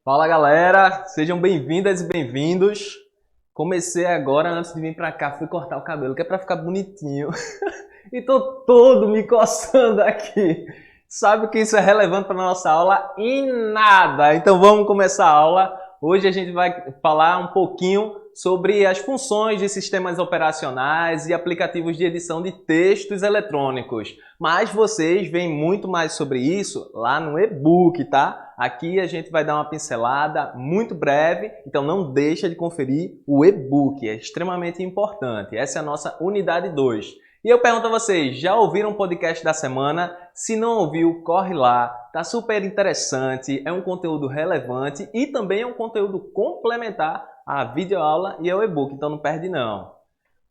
Fala galera, sejam bem-vindas e bem-vindos. Comecei agora, antes de vir pra cá, fui cortar o cabelo, que é pra ficar bonitinho. E tô todo me coçando aqui. Sabe que isso é relevante para nossa aula? Em nada! Então vamos começar a aula. Hoje a gente vai falar um pouquinho sobre as funções de sistemas operacionais e aplicativos de edição de textos eletrônicos. Mas vocês veem muito mais sobre isso lá no e-book, tá? Aqui a gente vai dar uma pincelada muito breve, então não deixa de conferir o e-book, é extremamente importante. Essa é a nossa unidade 2. E eu pergunto a vocês, já ouviram o podcast da semana? Se não ouviu, corre lá, tá super interessante, é um conteúdo relevante e também é um conteúdo complementar à videoaula e ao e-book, então não perde não.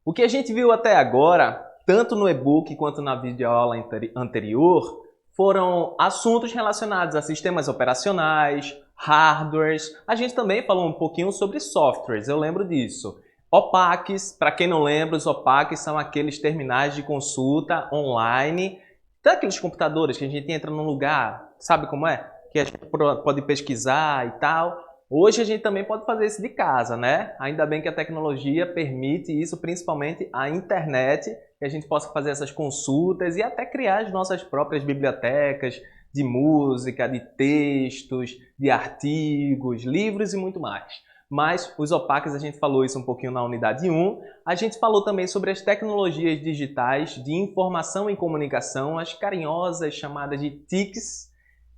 O que a gente viu até agora, tanto no e-book quanto na videoaula anterior, foram assuntos relacionados a sistemas operacionais, hardwares. A gente também falou um pouquinho sobre softwares, eu lembro disso. OPACs, para quem não lembra, os OPACs são aqueles terminais de consulta online, daqueles computadores que a gente entra num lugar, sabe como é? Que a gente pode pesquisar e tal. Hoje a gente também pode fazer isso de casa, né? Ainda bem que a tecnologia permite isso, principalmente a internet, que a gente possa fazer essas consultas e até criar as nossas próprias bibliotecas de música, de textos, de artigos, livros e muito mais. Mas os OPACs, a gente falou isso um pouquinho na unidade 1. A gente falou também sobre as tecnologias digitais de informação e comunicação, as carinhosas chamadas de TICs,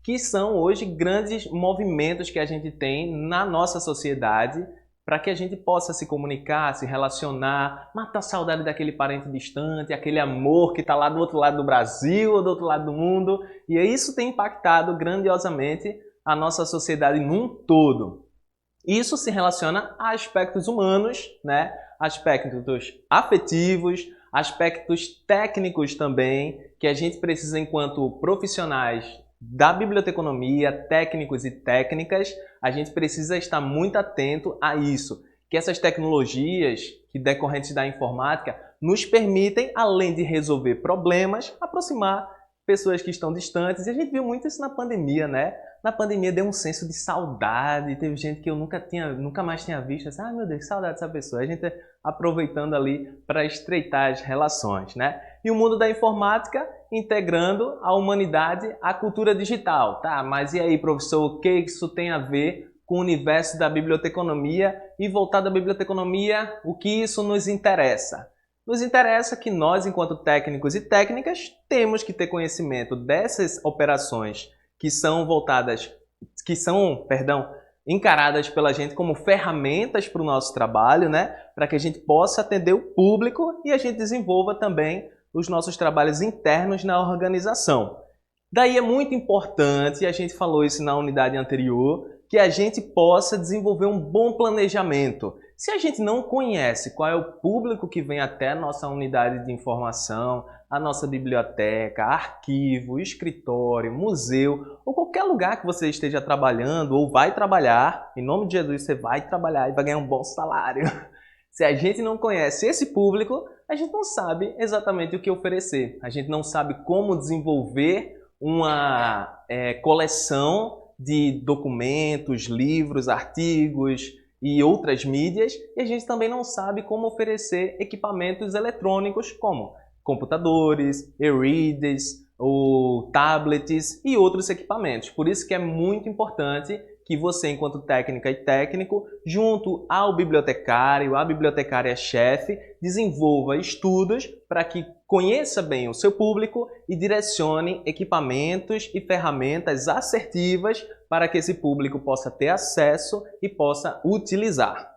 que são hoje grandes movimentos que a gente tem na nossa sociedade para que a gente possa se comunicar, se relacionar, matar a saudade daquele parente distante, aquele amor que está lá do outro lado do Brasil ou do outro lado do mundo. E isso tem impactado grandiosamente a nossa sociedade num todo. Isso se relaciona a aspectos humanos, né? Aspectos afetivos, aspectos técnicos também, que a gente precisa, enquanto profissionais da biblioteconomia, técnicos e técnicas, a gente precisa estar muito atento a isso. Que essas tecnologias que decorrentes da informática nos permitem, além de resolver problemas, aproximar pessoas que estão distantes. E a gente viu muito isso na pandemia, né? Na pandemia deu um senso de saudade, teve gente que eu nunca mais tinha visto, assim, meu Deus, que saudade dessa pessoa. A gente aproveitando ali para estreitar as relações, né? E o mundo da informática integrando a humanidade à cultura digital, tá? Mas e aí, professor, o que isso tem a ver com o universo da biblioteconomia e voltado à biblioteconomia, o que isso nos interessa? Nos interessa que nós, enquanto técnicos e técnicas, temos que ter conhecimento dessas operações que são encaradas pela gente como ferramentas para o nosso trabalho, né? Para que a gente possa atender o público e a gente desenvolva também os nossos trabalhos internos na organização. Daí é muito importante, e a gente falou isso na unidade anterior, que a gente possa desenvolver um bom planejamento. Se a gente não conhece qual é o público que vem até a nossa unidade de informação, a nossa biblioteca, arquivo, escritório, museu, ou qualquer lugar que você esteja trabalhando ou vai trabalhar, em nome de Jesus você vai trabalhar e vai ganhar um bom salário. Se a gente não conhece esse público, a gente não sabe exatamente o que oferecer. A gente não sabe como desenvolver uma coleção de documentos, livros, artigos e outras mídias, e a gente também não sabe como oferecer equipamentos eletrônicos como computadores, e-readers, ou tablets e outros equipamentos. Por isso que é muito importante que você, enquanto técnica e técnico, junto ao bibliotecário, à bibliotecária-chefe, desenvolva estudos para que conheça bem o seu público e direcione equipamentos e ferramentas assertivas para que esse público possa ter acesso e possa utilizar.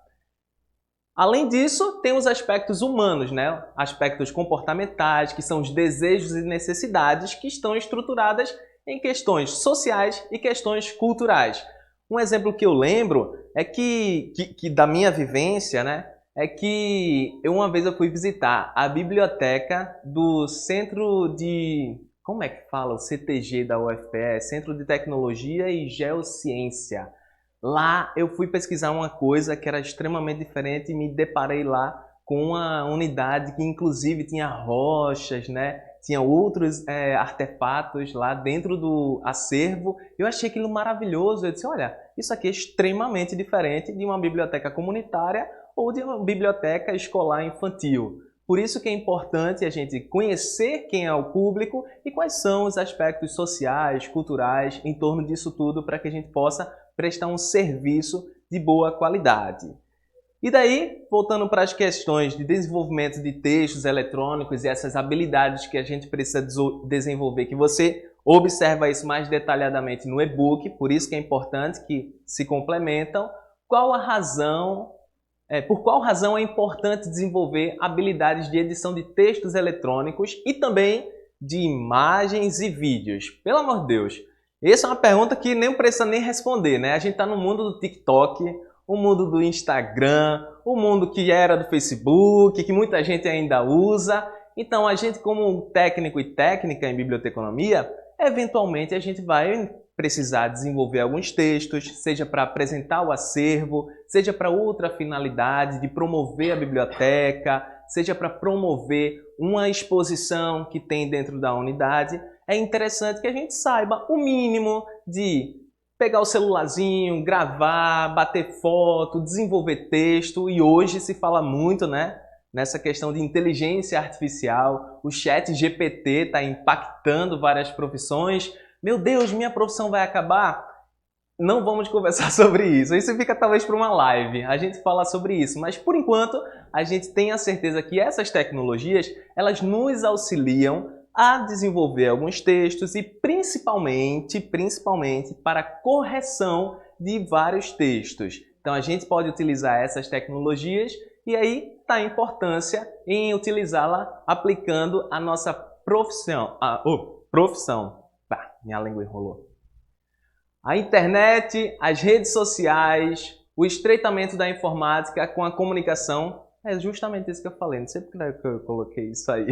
Além disso, tem os aspectos humanos, né? Aspectos comportamentais, que são os desejos e necessidades que estão estruturadas em questões sociais e questões culturais. Um exemplo que eu lembro é que da minha vivência, né? É que uma vez eu fui visitar a biblioteca do Centro de como é que fala? O CTG da UFPE, Centro de Tecnologia e Geociência. Lá eu fui pesquisar uma coisa que era extremamente diferente e me deparei lá com uma unidade que inclusive tinha rochas, né? Tinha outros artefatos lá dentro do acervo. Eu achei aquilo maravilhoso. Eu disse, olha, isso aqui é extremamente diferente de uma biblioteca comunitária ou de uma biblioteca escolar infantil. Por isso que é importante a gente conhecer quem é o público e quais são os aspectos sociais, culturais em torno disso tudo para que a gente possa prestar um serviço de boa qualidade. E daí, voltando para as questões de desenvolvimento de textos eletrônicos e essas habilidades que a gente precisa desenvolver, que você observa isso mais detalhadamente no e-book, por isso que é importante que se complementam. Por qual razão é importante desenvolver habilidades de edição de textos eletrônicos e também de imagens e vídeos? Pelo amor de Deus, essa é uma pergunta que nem precisa nem responder, né? A gente está no mundo do TikTok, o mundo do Instagram, o mundo que era do Facebook, que muita gente ainda usa. Então, a gente como técnico e técnica em biblioteconomia, eventualmente a gente vai precisar desenvolver alguns textos, seja para apresentar o acervo, seja para outra finalidade de promover a biblioteca, seja para promover uma exposição que tem dentro da unidade. É interessante que a gente saiba o mínimo de pegar o celularzinho, gravar, bater foto, desenvolver texto. E hoje se fala muito, né, nessa questão de inteligência artificial. O chat GPT está impactando várias profissões. Meu Deus, minha profissão vai acabar? Não vamos conversar sobre isso. Isso fica talvez para uma live. A gente fala sobre isso. Mas por enquanto, a gente tem a certeza que essas tecnologias, elas nos auxiliam a desenvolver alguns textos e principalmente para a correção de vários textos. Então a gente pode utilizar essas tecnologias e aí está a importância em utilizá-la aplicando a nossa profissão. Minha língua enrolou. A internet, as redes sociais, o estreitamento da informática com a comunicação. É justamente isso que eu falei, não sei porque eu coloquei isso aí.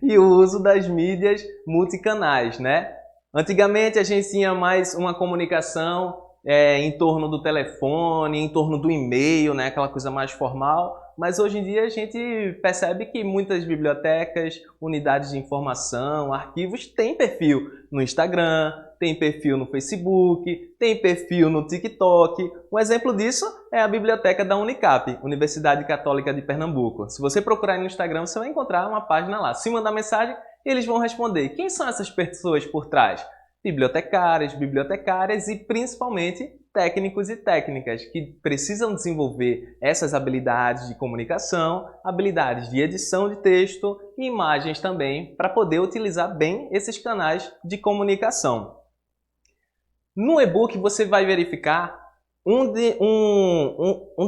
E o uso das mídias multicanais, né? Antigamente a gente tinha mais uma comunicação em torno do telefone, em torno do e-mail, né? Aquela coisa mais formal. Mas hoje em dia a gente percebe que muitas bibliotecas, unidades de informação, arquivos têm perfil no Instagram, tem perfil no Facebook, tem perfil no TikTok. Um exemplo disso é a biblioteca da Unicap, Universidade Católica de Pernambuco. Se você procurar no Instagram, você vai encontrar uma página lá. Se mandar mensagem, eles vão responder. Quem são essas pessoas por trás? Bibliotecários, bibliotecárias e principalmente técnicos e técnicas que precisam desenvolver essas habilidades de comunicação, habilidades de edição de texto e imagens também para poder utilizar bem esses canais de comunicação. No e-book você vai verificar um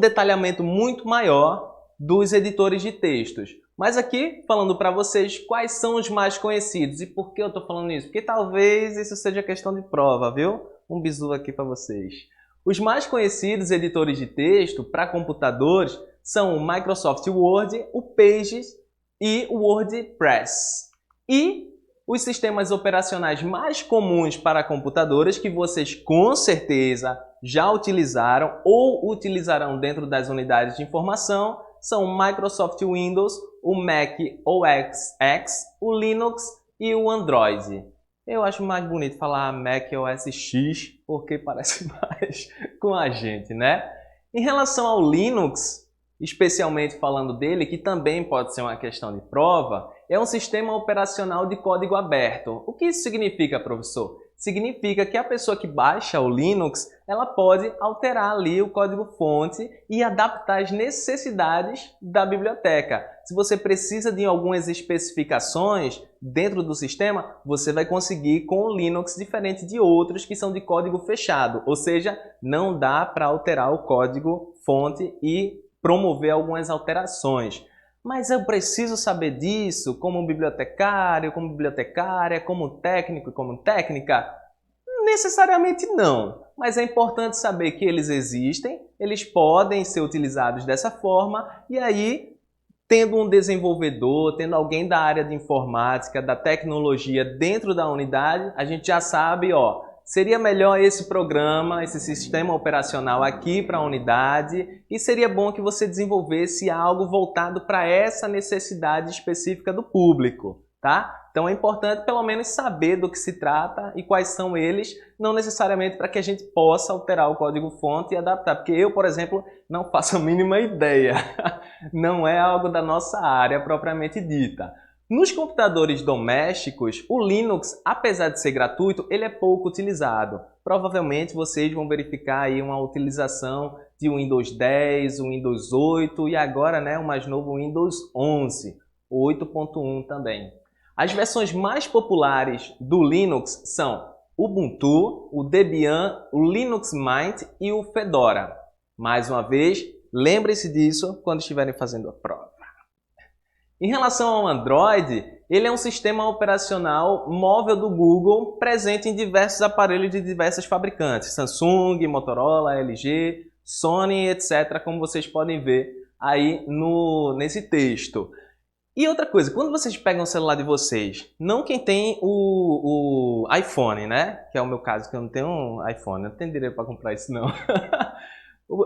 detalhamento muito maior dos editores de textos. Mas aqui, falando para vocês quais são os mais conhecidos. E por que eu estou falando isso? Porque talvez isso seja questão de prova, viu? Um bizu aqui para vocês. Os mais conhecidos editores de texto para computadores são o Microsoft Word, o Pages e o WordPress. E os sistemas operacionais mais comuns para computadores que vocês com certeza já utilizaram ou utilizarão dentro das unidades de informação são o Microsoft Windows, o Mac OS X, o Linux e o Android. Eu acho mais bonito falar Mac OS X porque parece mais com a gente, né? Em relação ao Linux, especialmente falando dele, que também pode ser uma questão de prova, é um sistema operacional de código aberto. O que isso significa, professor? Significa que a pessoa que baixa o Linux, ela pode alterar ali o código-fonte e adaptar as necessidades da biblioteca. Se você precisa de algumas especificações dentro do sistema, você vai conseguir com o Linux, diferente de outros que são de código fechado. Ou seja, não dá para alterar o código-fonte e promover algumas alterações. Mas eu preciso saber disso como bibliotecário, como bibliotecária, como técnico e como técnica? Necessariamente não, mas é importante saber que eles existem, eles podem ser utilizados dessa forma e aí tendo um desenvolvedor, tendo alguém da área de informática, da tecnologia dentro da unidade, a gente já sabe, ó, seria melhor esse programa, esse sistema operacional aqui para a unidade e seria bom que você desenvolvesse algo voltado para essa necessidade específica do público, tá? Então é importante pelo menos saber do que se trata e quais são eles, não necessariamente para que a gente possa alterar o código-fonte e adaptar, porque eu, por exemplo, não faço a mínima ideia, não é algo da nossa área propriamente dita. Nos computadores domésticos, o Linux, apesar de ser gratuito, ele é pouco utilizado. Provavelmente vocês vão verificar aí uma utilização de Windows 10, o Windows 8 e agora, né, o mais novo Windows 11, o 8.1 também. As versões mais populares do Linux são o Ubuntu, o Debian, o Linux Mint e o Fedora. Mais uma vez, lembre-se disso quando estiverem fazendo a prova. Em relação ao Android, ele é um sistema operacional móvel do Google presente em diversos aparelhos de diversas fabricantes, Samsung, Motorola, LG, Sony, etc., como vocês podem ver aí nesse texto. E outra coisa, quando vocês pegam o celular de vocês, não quem tem o iPhone, né? Que é o meu caso, que eu não tenho um iPhone, eu não tenho direito para comprar isso não.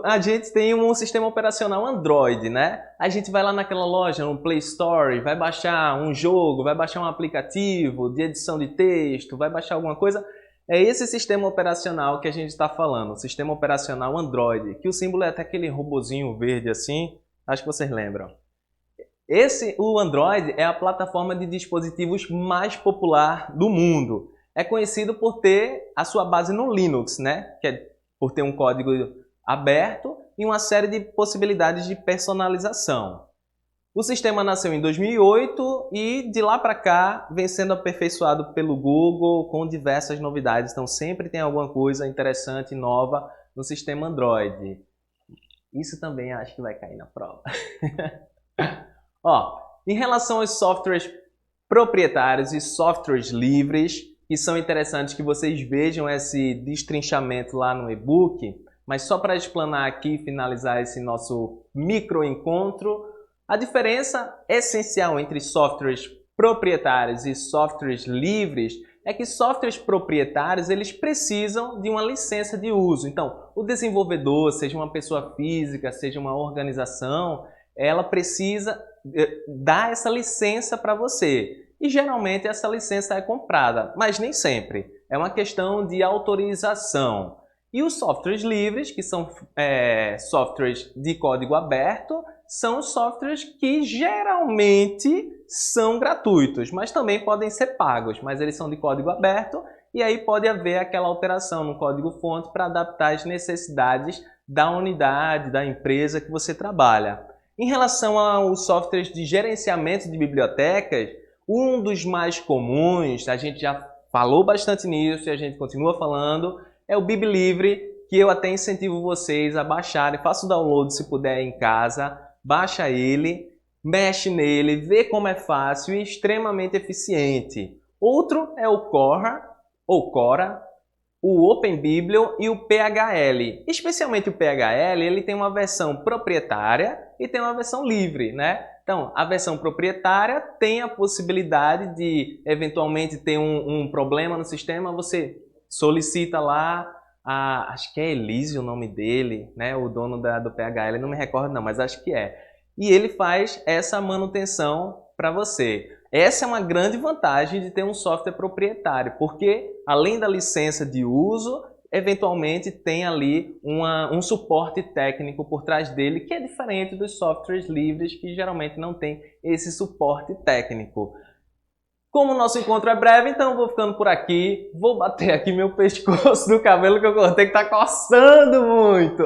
A gente tem um sistema operacional Android, né? A gente vai lá naquela loja, no Play Store, vai baixar um jogo, vai baixar um aplicativo de edição de texto, vai baixar alguma coisa. É esse sistema operacional que a gente está falando, o sistema operacional Android, que o símbolo é até aquele robozinho verde assim, acho que vocês lembram. O Android é a plataforma de dispositivos mais popular do mundo. É conhecido por ter a sua base no Linux, né? Que é por ter um código aberto e uma série de possibilidades de personalização. O sistema nasceu em 2008 e de lá para cá vem sendo aperfeiçoado pelo Google com diversas novidades. Então sempre tem alguma coisa interessante e nova no sistema Android. Isso também acho que vai cair na prova. Ó, em relação aos softwares proprietários e softwares livres, que são interessantes que vocês vejam esse destrinchamento lá no e-book, mas só para explanar aqui e finalizar esse nosso micro-encontro, a diferença essencial entre softwares proprietários e softwares livres é que softwares proprietários eles precisam de uma licença de uso. Então, o desenvolvedor, seja uma pessoa física, seja uma organização, ela precisa dar essa licença para você. E geralmente essa licença é comprada, mas nem sempre. É uma questão de autorização. E os softwares livres, que são softwares de código aberto, são softwares que geralmente são gratuitos, mas também podem ser pagos, mas eles são de código aberto e aí pode haver aquela alteração no código-fonte para adaptar às necessidades da unidade, da empresa que você trabalha. Em relação aos softwares de gerenciamento de bibliotecas, um dos mais comuns, a gente já falou bastante nisso e a gente continua falando, é o BibLivre, que eu até incentivo vocês a baixarem. Faça o download se puder em casa, baixa ele, mexe nele, vê como é fácil e extremamente eficiente. Outro é o Quora, o OpenBiblio e o PHL. Especialmente o PHL, ele tem uma versão proprietária e tem uma versão livre, né? Então, a versão proprietária tem a possibilidade de, eventualmente, ter um problema no sistema, você solicita lá, acho que é Elise o nome dele, né? O dono do PHL, não me recordo não, mas acho que é. E ele faz essa manutenção para você. Essa é uma grande vantagem de ter um software proprietário, porque além da licença de uso, eventualmente tem ali um suporte técnico por trás dele, que é diferente dos softwares livres, que geralmente não tem esse suporte técnico. Como o nosso encontro é breve, então eu vou ficando por aqui. Vou bater aqui meu pescoço do cabelo que eu cortei, que tá coçando muito.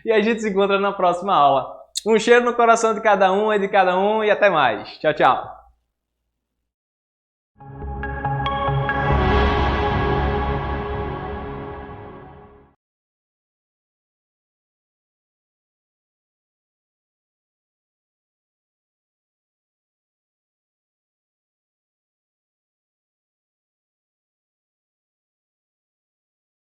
E a gente se encontra na próxima aula. Um cheiro no coração de cada um e até mais. Tchau, tchau.